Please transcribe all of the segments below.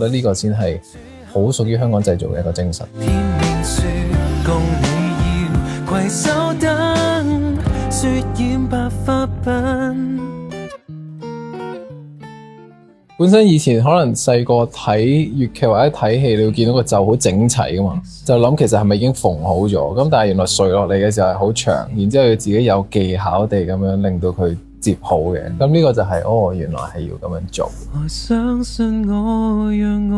覺得呢個先係好屬於香港製造嘅一個精神。天命說共你要攜手等，雪染白髮鬢。本身以前可能細個睇粵劇或者睇戲，你會見到個袖好整齊噶嘛，就諗其實係咪已經縫好咗？咁但係原來垂落嚟嘅時候係好長，然之後要自己有技巧地咁樣令到佢接好嘅。咁呢個就係原來係要咁樣做。我相信我，讓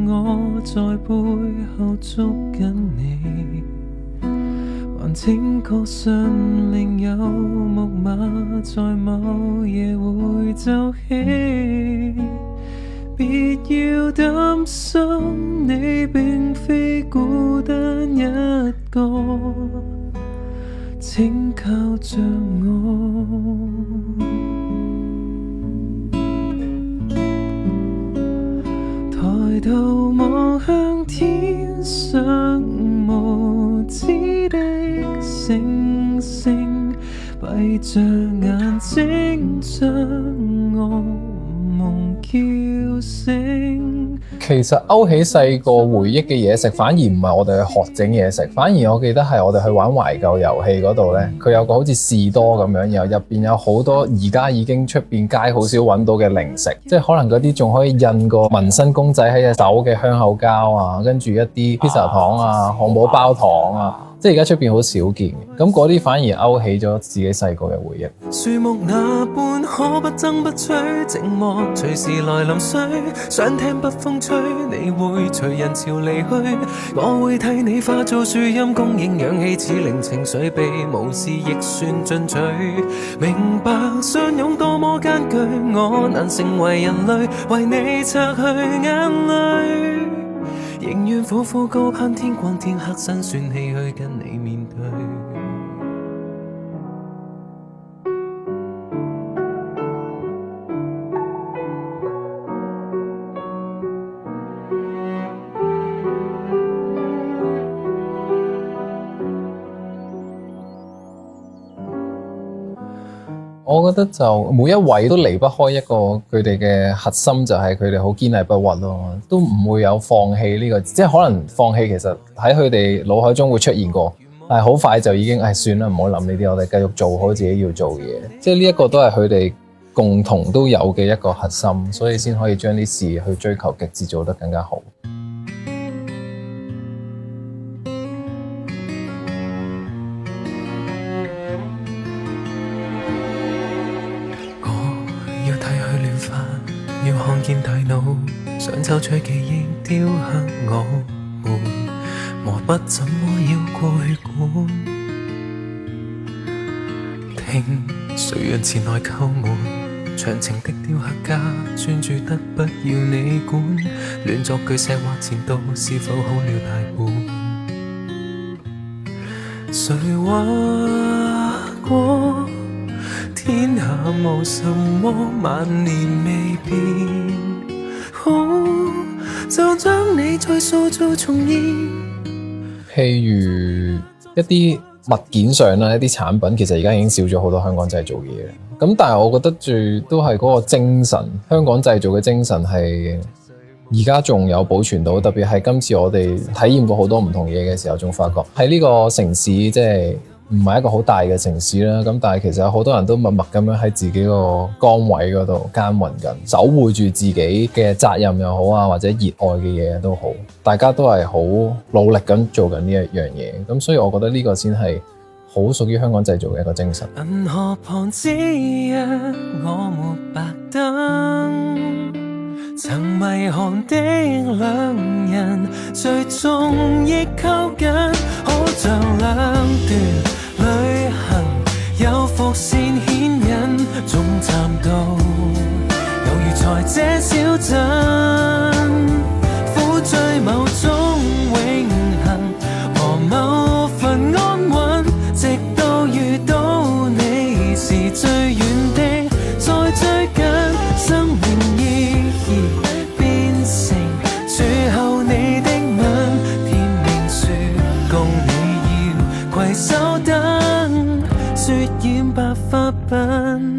我在背後捉緊你。還請確信另有木馬在某夜會奏起，別要擔心你並非孤單一個，請靠着我。抬頭望向天上無知的星星，閉着眼睛將我夢叫醒。其實勾起細個回憶嘅嘢食，反而唔係我哋去學整嘢食，反而我記得係我哋去玩懷舊遊戲嗰度呢，佢有個好似士多咁樣，然後入邊有好多而家已經出邊街好少揾到嘅零食，即係可能嗰啲仲可以印個紋身公仔喺隻手嘅香口膠啊，跟住一啲披薩糖啊、漢堡包糖啊。即係而家出邊好少見嘅，咁嗰啲反而勾起咗自己細個嘅回憶。樹木那般可不爭不摧，寂寞隨時來臨衰，想聽北風吹，你會隨人潮離去，我會替你化做樹蔭，供應氧氣，似令情緒被無視亦算進取。明白相擁多麼艱巨，我難成為人類，為你擦去眼淚。仍願苦苦高攀天光天黑，辛酸唏噓跟你面對。我覺得就每一位都離不開一個佢哋嘅核心，就係佢哋好堅毅不屈咯，都唔會有放棄呢個，即係可能放棄其實喺佢哋腦海中會出現過，但係好快就已經算啦，唔好諗呢啲，我哋繼續做好自己要做嘅嘢，即係呢一個都係佢哋共同都有嘅一個核心，所以先可以將啲事去追求極致，做得更加好。要看見大腦，想抽取記憶雕刻我們，磨筆怎麼繞過血管？聽誰人前來叩門？長情的雕刻家專注得不要你管，亂作句石畫前度是否好了大半？誰話過？天下無什麼萬年未變，好就將你再塑造重現。譬如一啲物件上啦，一啲產品其實而家已經少咗好多香港製造嘅嘢，咁但係我覺得最都係嗰個精神，香港製造嘅精神係而家仲有保存到，特別係今次我哋體驗過好多唔同嘢嘅時候，仲發覺喺呢個城市即係唔係一個好大嘅城市啦，咁但係其實有好多人都默默咁樣喺自己個崗位嗰度耕耘緊，守護住自己嘅責任又好啊，或者熱愛嘅嘢都好，大家都係好努力咁做緊呢一樣嘢，咁所以我覺得呢個先係好屬於香港製造嘅一個精神。銀河旁之日，我沒白燈，曾迷航的兩人，最終亦靠近，好像兩段旅行，有伏線牽引，總站到，猶如在這小鎮，苦追某種永恆和某份安穩，直到遇到你是最遠的，再追緊生命意義變成最後你的吻，天命說共你要攜手等，雪染白髮鬢。